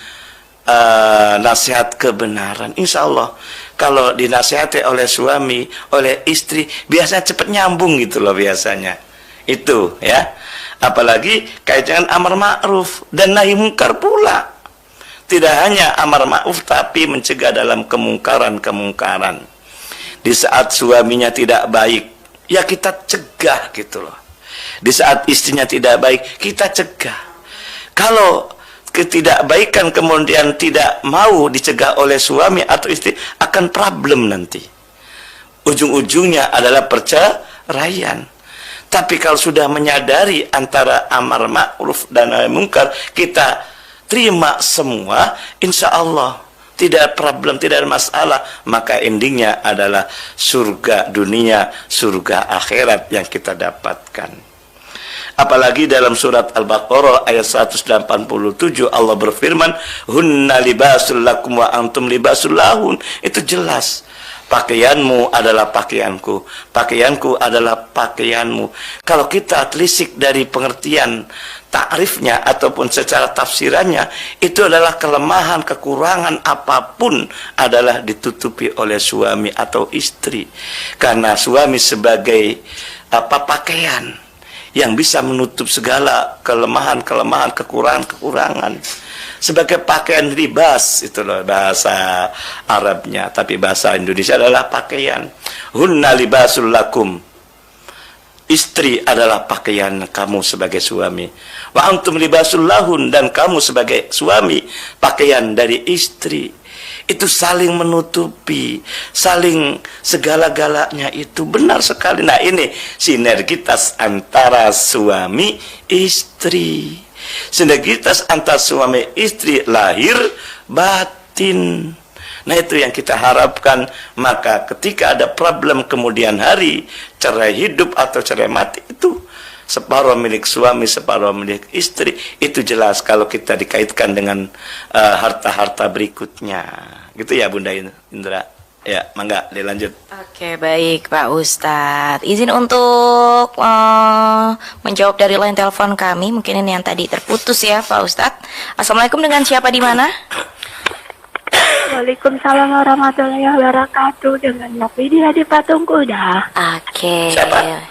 Speaker 3: nasihat kebenaran. Insya Allah kalau dinasihati oleh suami, oleh istri, biasanya cepat nyambung gitu loh biasanya. Itu ya. Apalagi kaitan amar ma'ruf dan nahi mungkar pula. Tidak hanya amar ma'ruf tapi mencegah dalam kemungkaran-kemungkaran. Di saat suaminya tidak baik, ya kita cegah gitu loh. Di saat istrinya tidak baik, kita cegah. Kalau ketidakbaikan kemudian tidak mau dicegah oleh suami atau istri, akan problem nanti. Ujung-ujungnya adalah perceraian. Tapi kalau sudah menyadari antara amar ma'ruf dan nahi mungkar, kita terima semua, insya Allah tidak problem, tidak ada masalah. Maka endingnya adalah surga dunia, surga akhirat yang kita dapatkan. Apalagi dalam surat Al-Baqarah ayat 187 Allah berfirman, hunna libasul lakum wa antum libasul lahun. Itu jelas. Pakaianmu adalah pakaianku, pakaianku adalah pakaianmu. Kalau kita telisik dari pengertian takrifnya ataupun secara tafsirannya, itu adalah kelemahan, kekurangan apapun adalah ditutupi oleh suami atau istri. Karena suami sebagai pakaian yang bisa menutup segala kelemahan-kelemahan, kekurangan-kekurangan. Sebagai pakaian libas, itu loh bahasa Arabnya, tapi bahasa Indonesia adalah pakaian. Hunna libasul lakum. Istri adalah pakaian kamu sebagai suami. Wa antum libasul lahun, dan kamu sebagai suami pakaian dari istri. Itu saling menutupi, saling segala-galanya, itu benar sekali. Nah, ini sinergitas antara suami istri. Sinergitas antara suami istri lahir batin. Nah, itu yang kita harapkan. Maka ketika ada problem kemudian hari, cerai hidup atau cerai mati, itu separuh milik suami, separuh milik istri. Itu jelas kalau kita dikaitkan dengan harta-harta berikutnya. Gitu ya Bunda Indra. Ya, mangga dilanjut.
Speaker 2: Oke, baik Pak Ustadz. Izin untuk menjawab dari line telepon kami. Mungkin ini yang tadi terputus ya Pak Ustadz. Assalamualaikum, dengan siapa di mana?
Speaker 5: Waalaikumsalam warahmatullahi wabarakatuh. Dengan Novidia di Patung Kuda.
Speaker 2: Oke.
Speaker 3: Siapa?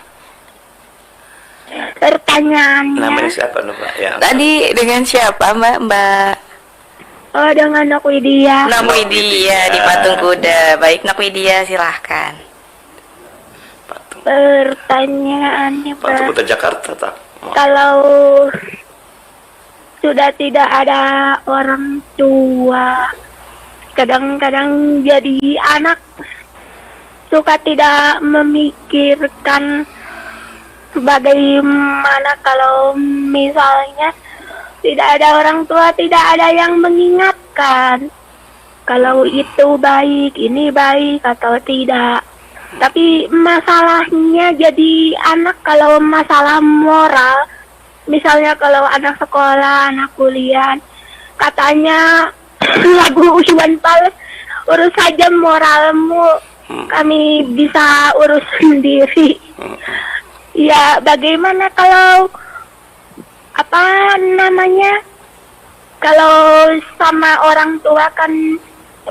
Speaker 5: Pertanyaannya.
Speaker 3: Namanya siapa Pak? Ya.
Speaker 2: Tadi dengan siapa Mbak?
Speaker 5: Oh, dengan Novidia.
Speaker 2: Nakwidia di Patung Kuda. Baik Nakwidia, silahkan.
Speaker 5: Pertanyaannya,
Speaker 3: Patung
Speaker 5: Pak.
Speaker 3: Kuda Jakarta tak?
Speaker 5: Kalau sudah tidak ada orang tua, kadang-kadang jadi anak suka tidak memikirkan bagaimana kalau misalnya tidak ada orang tua, tidak ada yang mengingatkan kalau itu baik, ini baik atau tidak. Tapi masalahnya jadi anak kalau masalah moral, misalnya kalau anak sekolah, anak kuliah, katanya lagu Iwan Fals, urus saja moralmu, kami bisa urus sendiri. Ya, bagaimana kalau kalau sama orang tua kan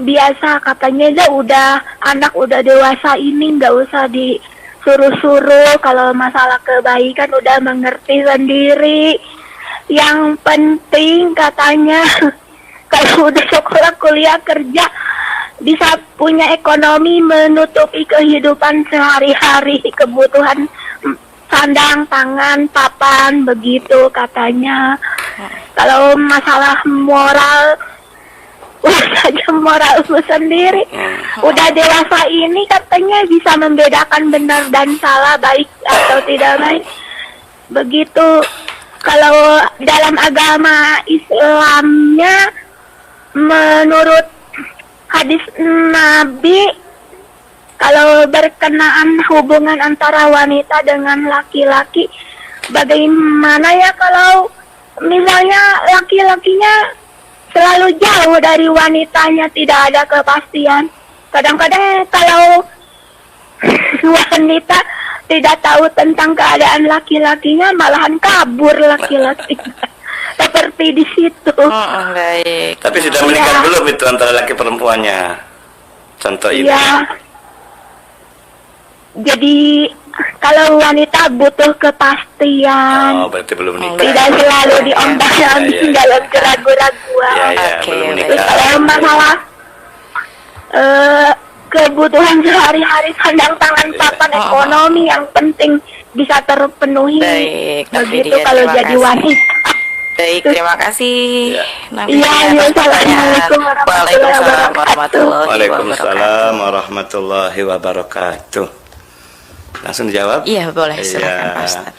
Speaker 5: biasa, katanya udah anak udah dewasa ini nggak usah disuruh-suruh, kalau masalah kebaikan udah mengerti sendiri. Yang penting katanya kalau udah sekolah, kuliah, kerja bisa punya ekonomi menutupi kehidupan sehari-hari, kebutuhan sandang, pangan, papan, begitu katanya. Kalau masalah moral, udah saja moralmu sendiri. Udah dewasa ini katanya bisa membedakan benar dan salah, baik atau tidak baik. Begitu. Kalau dalam agama Islamnya, menurut hadis Nabi, kalau berkenaan hubungan antara wanita dengan laki-laki, bagaimana ya kalau misalnya laki-lakinya selalu jauh dari wanitanya, tidak ada kepastian. Kadang-kadang kalau wanita tidak tahu tentang keadaan laki-lakinya, malahan kabur laki-lakinya. Seperti di situ.
Speaker 2: Baik.
Speaker 3: Tapi sudah menikah belum itu antara laki perempuannya? Contoh ini.
Speaker 5: Ya. Jadi kalau wanita butuh kepastian.
Speaker 3: Oh, berarti belum nikah.
Speaker 5: Tidak selalu diombang-ambing dalam keraguan-raguan.
Speaker 2: Oke,
Speaker 3: belum
Speaker 2: baik.
Speaker 3: nikah.
Speaker 5: Kalau masalah kebutuhan sehari-hari, sandang, pangan, papan, ekonomi yang penting bisa terpenuhi.
Speaker 2: Baik,
Speaker 5: Begitu
Speaker 2: Nafidia,
Speaker 5: kalau
Speaker 2: terima
Speaker 5: jadi
Speaker 2: kasih.
Speaker 5: wanita.
Speaker 2: Baik, terima kasih.
Speaker 5: Iya,
Speaker 2: atas pertanyaan.
Speaker 5: Assalamualaikum warahmatullahi
Speaker 2: Waalaikumsalam
Speaker 5: wabarakatuh.
Speaker 2: warahmatullahi wabarakatuh.
Speaker 3: Waalaikumsalam warahmatullahi wabarakatuh. Langsung dijawab?
Speaker 2: Iya, boleh, silakan Pak Ustadz.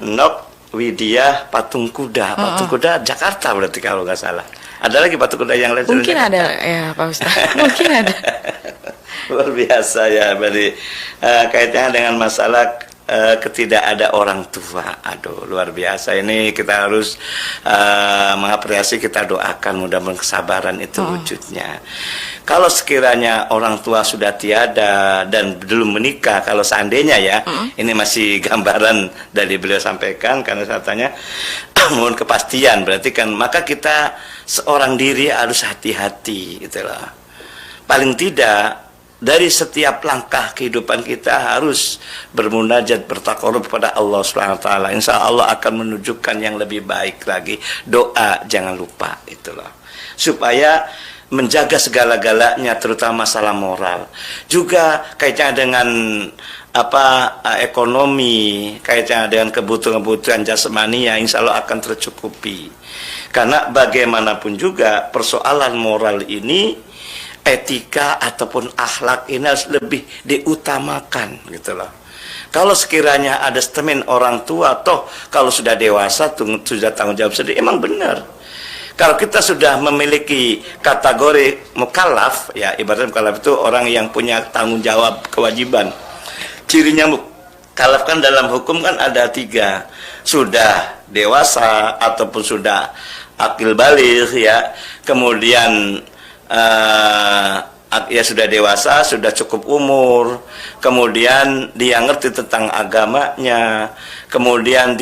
Speaker 3: Nok Widya Patung Kuda. Patung Kuda Jakarta berarti kalau nggak salah. Ada lagi patung kuda yang lain?
Speaker 2: Mungkin ada ya Pak Ustadz. Mungkin ada.
Speaker 3: Luar biasa ya, berarti kaitannya dengan masalah ketidak ada orang tua. Aduh, luar biasa. Ini kita harus mengapresiasi, kita doakan mudah-mudahan kesabaran itu wujudnya. Kalau sekiranya orang tua sudah tiada dan belum menikah, kalau seandainya ya, ini masih gambaran dari beliau sampaikan, karena katanya mohon kepastian, berarti kan maka kita seorang diri harus hati-hati itulah. Paling tidak dari setiap langkah kehidupan kita harus bermunajat, bertakarub kepada Allah SWT. Insya Allah akan menunjukkan yang lebih baik lagi. Doa jangan lupa itulah, supaya menjaga segala-galanya, terutama masalah moral. Juga kaitannya dengan ekonomi, kaitannya dengan kebutuhan-kebutuhan jasmani, ya insya Allah akan tercukupi. Karena bagaimanapun juga persoalan moral ini, etika ataupun akhlak ini harus lebih diutamakan gitu loh. Kalau sekiranya ada statement orang tua, toh kalau sudah dewasa sudah tanggung jawab sendiri, emang benar. Kalau kita sudah memiliki kategori mukallaf, ya ibaratnya mukallaf itu orang yang punya tanggung jawab, kewajiban. Cirinya mukallaf kan dalam hukum kan ada 3, sudah dewasa ataupun sudah akil baligh ya, kemudian ya sudah dewasa, sudah cukup umur, kemudian dia ngerti tentang agamanya, kemudian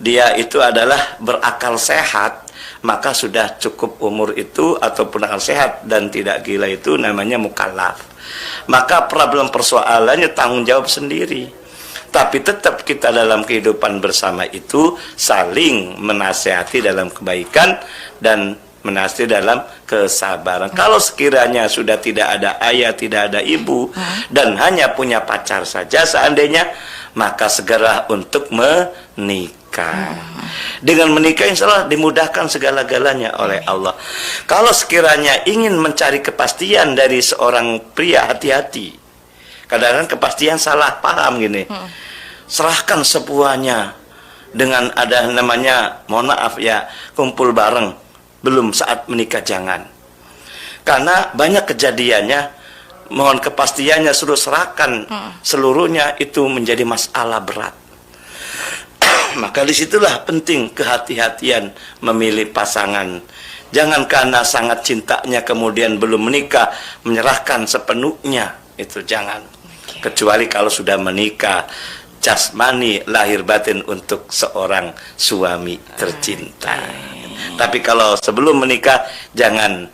Speaker 3: dia itu adalah berakal sehat, maka sudah cukup umur itu ataupun akal sehat dan tidak gila, itu namanya mukallaf. Maka problem persoalannya tanggung jawab sendiri. Tapi tetap kita dalam kehidupan bersama itu saling menasihati dalam kebaikan dan menasihati dalam kesabaran. Kalau sekiranya sudah tidak ada ayah, tidak ada ibu, dan hanya punya pacar saja seandainya, maka segera untuk menikah. Dengan menikah insya Allah dimudahkan segala-galanya oleh Allah. Kalau sekiranya ingin mencari kepastian dari seorang pria, hati-hati. Kadang-kadang kepastian salah paham gini. Serahkan semuanya dengan ada namanya, mohon maaf ya, kumpul bareng. Belum saat menikah jangan. Karena banyak kejadiannya, mohon kepastiannya suruh serahkan seluruhnya, itu menjadi masalah berat. Maka disitulah penting kehati-hatian memilih pasangan. Jangan karena sangat cintanya kemudian belum menikah menyerahkan sepenuhnya, itu jangan. Kecuali kalau sudah menikah, jasmani lahir batin untuk seorang suami tercinta. Tapi kalau sebelum menikah jangan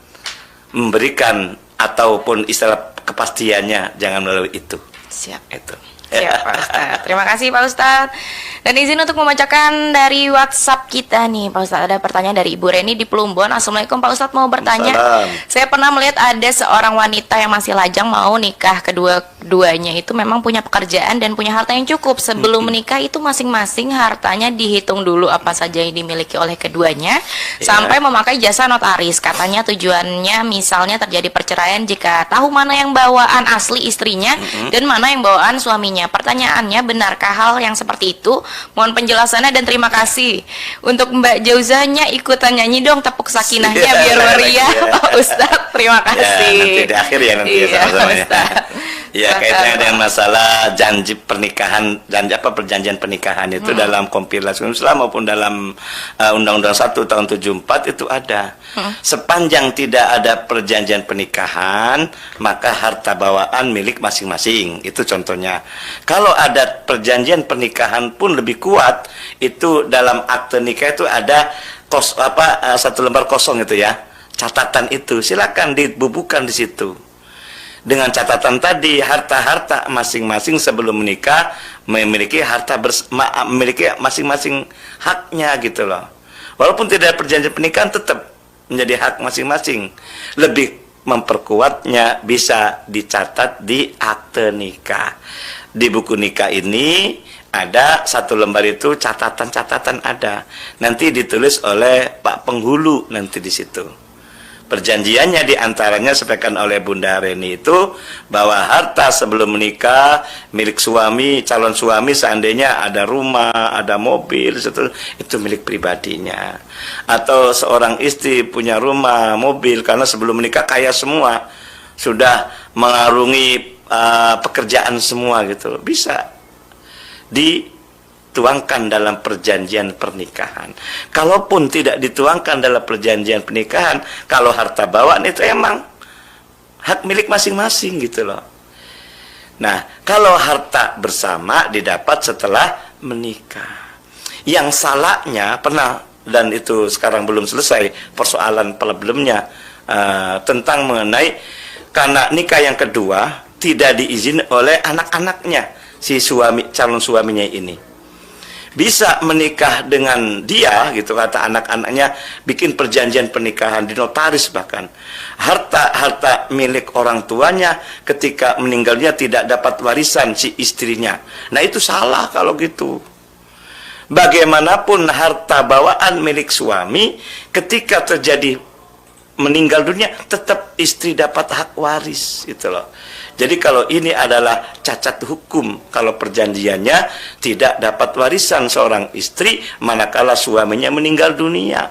Speaker 3: memberikan ataupun istilah kepastiannya, jangan melalui itu.
Speaker 2: Siap.
Speaker 3: Itu.
Speaker 2: Siap, Pak Ustadz. Terima kasih Pak Ustadz. Dan izin untuk membacakan dari WhatsApp kita nih, Pak Ustadz. Ada pertanyaan dari Ibu Reni di Plumbon. Assalamualaikum Pak Ustadz, mau bertanya. Saya pernah melihat ada seorang wanita yang masih lajang mau nikah, kedua-duanya itu memang punya pekerjaan dan punya harta yang cukup. Sebelum menikah itu masing-masing hartanya dihitung dulu apa saja yang dimiliki oleh keduanya, sampai memakai jasa notaris. Katanya tujuannya misalnya terjadi perceraian jika tahu mana yang bawaan asli istrinya dan mana yang bawaan suaminya. Pertanyaannya, benarkah hal yang seperti itu? Mohon penjelasannya dan terima kasih. Untuk Mbak Jauzahnya ikutan nyanyi dong tepuk sakinahnya biar meriah, Pak Ustadz. Terima kasih.
Speaker 3: Ya, nanti di akhir ya nanti ya sama-sama ya. Ya, kaitannya dengan masalah janji pernikahan, perjanjian pernikahan itu dalam kompilasi Islam maupun dalam Undang-Undang 1 tahun 74 itu ada. Sepanjang tidak ada perjanjian pernikahan, maka harta bawaan milik masing-masing. Itu contohnya. Kalau ada perjanjian pernikahan pun lebih kuat, itu dalam akte nikah itu ada satu lembar kosong itu ya. Catatan itu silakan dibubuhkan di situ. Dengan catatan tadi, harta-harta masing-masing sebelum menikah memiliki memiliki masing-masing haknya gitu loh. Walaupun tidak ada perjanjian pernikahan, tetap menjadi hak masing-masing. Lebih memperkuatnya bisa dicatat di akte nikah. Di buku nikah ini ada satu lembar itu catatan-catatan ada. Nanti ditulis oleh Pak Penghulu nanti di situ. Perjanjiannya diantaranya sampaikan oleh Bunda Reni itu bahwa harta sebelum menikah milik suami, calon suami seandainya ada rumah, ada mobil, itu milik pribadinya. Atau seorang istri punya rumah, mobil, karena sebelum menikah kaya semua, sudah mengarungi pekerjaan semua gitu loh. Bisa dituangkan dalam perjanjian pernikahan. Kalaupun tidak dituangkan dalam perjanjian pernikahan, kalau harta bawaan itu emang hak milik masing-masing gitu loh. Nah, kalau harta bersama didapat setelah menikah. Yang salahnya pernah, dan itu sekarang belum selesai persoalan problemnya, tentang mengenai karena nikah yang kedua tidak diizinkan oleh anak-anaknya si suami, calon suaminya ini. Bisa menikah dengan dia gitu, kata anak-anaknya, bikin perjanjian pernikahan di notaris bahkan. Harta milik orang tuanya ketika meninggalnya tidak dapat warisan si istrinya. Nah, itu salah kalau gitu. Bagaimanapun harta bawaan milik suami ketika terjadi meninggal dunia tetap istri dapat hak waris itu loh. Jadi kalau ini adalah cacat hukum, kalau perjanjiannya tidak dapat warisan seorang istri manakala suaminya meninggal dunia.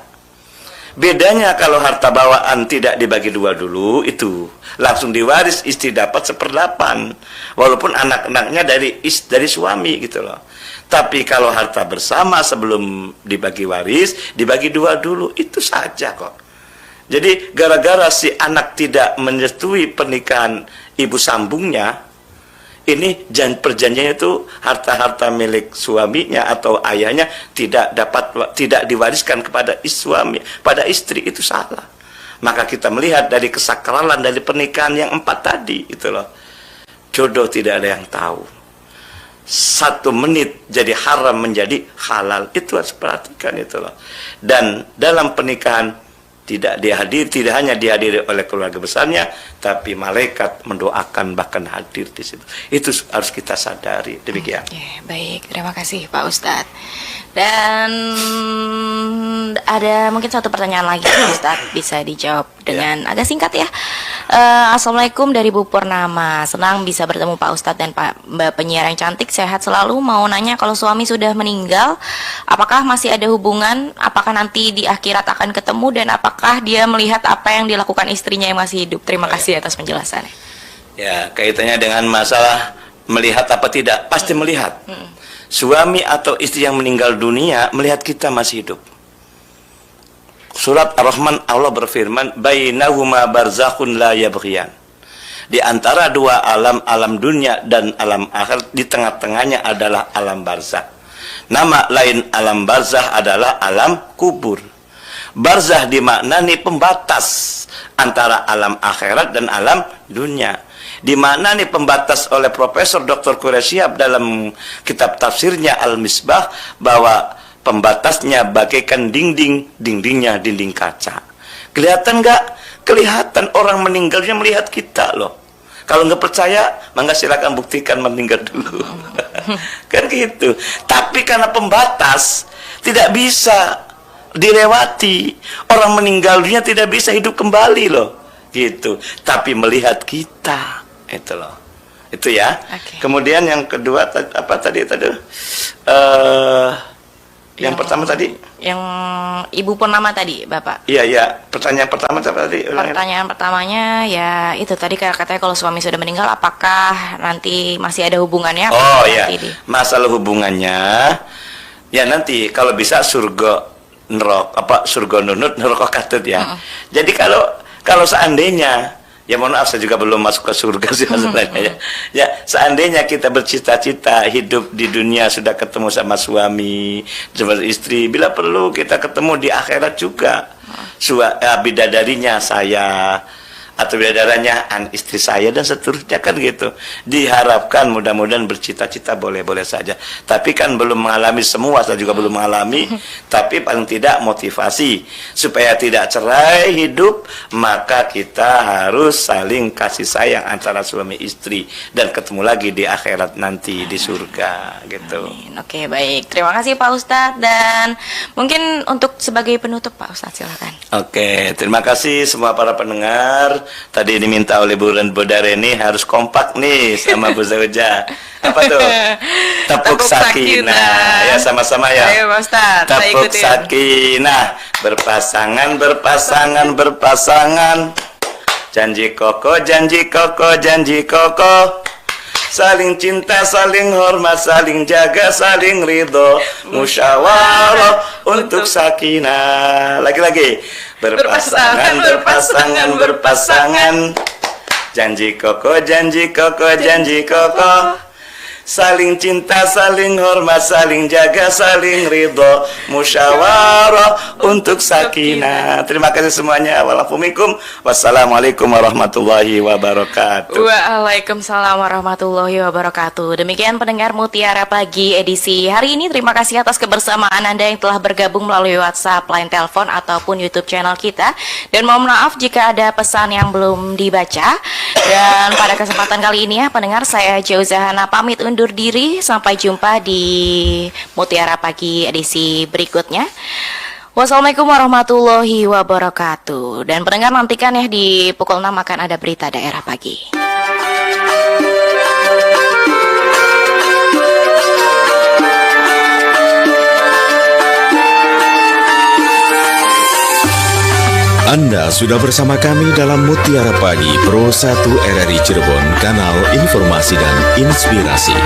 Speaker 3: Bedanya kalau harta bawaan tidak dibagi dua dulu, itu langsung diwaris, istri dapat 1/8, walaupun anak-anaknya dari suami gitu loh. Tapi kalau harta bersama sebelum dibagi waris, dibagi dua dulu, itu saja kok. Jadi gara-gara si anak tidak menyetujui pernikahan ibu sambungnya, ini perjanjiannya itu harta-harta milik suaminya atau ayahnya tidak diwariskan kepada suami, pada istri, itu salah. Maka kita melihat dari kesakralan dari pernikahan yang 4 tadi itu loh. Jodoh tidak ada yang tahu. 1 menit jadi haram menjadi halal, itu harus perhatikan itu loh. Dan dalam pernikahan tidak hanya dihadiri oleh keluarga besarnya, tapi malaikat mendoakan bahkan hadir di situ. Itu harus kita sadari. Demikian.
Speaker 2: Oke, baik, terima kasih Pak Ustadz. Dan ada mungkin satu pertanyaan lagi Pak Ustadz, bisa dijawab dengan agak singkat ya. Assalamualaikum dari Bu Purnama. Senang bisa bertemu Pak Ustadz dan Mbak penyiar yang cantik. Sehat selalu. Mau nanya, kalau suami sudah meninggal, apakah masih ada hubungan? Apakah nanti di akhirat akan ketemu? Dan apakah dia melihat apa yang dilakukan istrinya yang masih hidup? Terima kasih atas penjelasannya.
Speaker 3: Ya, kaitannya dengan masalah melihat apa tidak, pasti melihat. Suami atau istri yang meninggal dunia melihat kita masih hidup. Surat Ar-Rahman, Allah berfirman, bainahuma barzakhun la yabghiyan. Di antara dua alam dunia dan alam akhir, di tengah-tengahnya adalah alam barzakh. Nama lain alam barzakh adalah alam kubur. Barzakh dimaknani pembatas antara alam akhirat dan alam dunia. Dimaknani pembatas oleh Profesor Dr. Quraisyihab dalam kitab tafsirnya Al-Misbah, bahwa pembatasnya bagaikan dindingnya dinding kaca. Kelihatan nggak? Kelihatan. Orang meninggalnya melihat kita loh. Kalau nggak percaya, mangga silakan buktikan meninggal dulu. Kan gitu. Tapi karena pembatas tidak bisa dilewati. Orang meninggal dunia tidak bisa hidup kembali loh. Gitu. Tapi melihat kita, itu loh. Itu ya. Okay. Kemudian yang kedua apa tadi? Yang pertama tadi?
Speaker 2: Yang Ibu Purnama tadi, Bapak.
Speaker 3: Iya. Pertanyaan pertama tadi.
Speaker 2: Pertanyaan pertamanya ya itu tadi, katanya kalau suami sudah meninggal, apakah nanti masih ada hubungannya?
Speaker 3: Oh iya. Masalah hubungannya, ya nanti kalau bisa surga nunut neraka katut ya. Jadi kalau seandainya, ya mohon maaf saya juga belum masuk ke surga sih masalahnya ya. Ya, seandainya kita bercita-cita hidup di dunia sudah ketemu sama suami, sama istri, bila perlu kita ketemu di akhirat juga. Bidadarinya saya atau bidadaranya istri saya dan seterusnya, kan gitu. Diharapkan mudah-mudahan bercita-cita boleh-boleh saja. Tapi kan belum mengalami semua, saya juga belum mengalami. Tapi paling tidak motivasi supaya tidak cerai hidup, maka kita harus saling kasih sayang antara suami istri dan ketemu lagi di akhirat nanti di surga gitu.
Speaker 2: Oke, baik. Terima kasih Pak Ustadz, dan mungkin untuk sebagai penutup Pak Ustadz silakan.
Speaker 3: Oke, terima kasih semua para pendengar. Tadi diminta oleh Bu Dareni harus kompak nih sama Bu Zauja. Apa tuh? Tepuk sakinah. Ya, sama-sama ya.
Speaker 2: Ayo Pak Ustadz,
Speaker 3: tepuk sakinah. Berpasangan. Janji kokoh, janji kokoh, janji kokoh. Saling cinta, saling hormat, saling jaga, saling ridho. Musyawarah untuk sakinah. Lagi-lagi. Berpasangan, berpasangan, berpasangan. Janji kokoh, janji kokoh, janji kokoh. Saling cinta, saling hormat, saling jaga, saling ridho. Musyawarah untuk sakinah. Terima kasih semuanya. Wassalamualaikum warahmatullahi wabarakatuh.
Speaker 2: Waalaikumsalam warahmatullahi wabarakatuh. Demikian pendengar Mutiara Pagi edisi hari ini. Terima kasih atas kebersamaan Anda yang telah bergabung melalui WhatsApp, line telepon ataupun YouTube channel kita. Dan mohon maaf jika ada pesan yang belum dibaca. Dan pada kesempatan kali ini ya pendengar, saya Jauzahana pamit undur diri. Sampai jumpa di Mutiara Pagi edisi berikutnya. Wassalamualaikum warahmatullahi wabarakatuh. Dan pendengar nantikan ya di pukul 6 akan ada berita daerah pagi.
Speaker 1: Anda sudah bersama kami dalam Mutiara Pagi Pro 1 RRI Cirebon, kanal informasi dan inspirasi.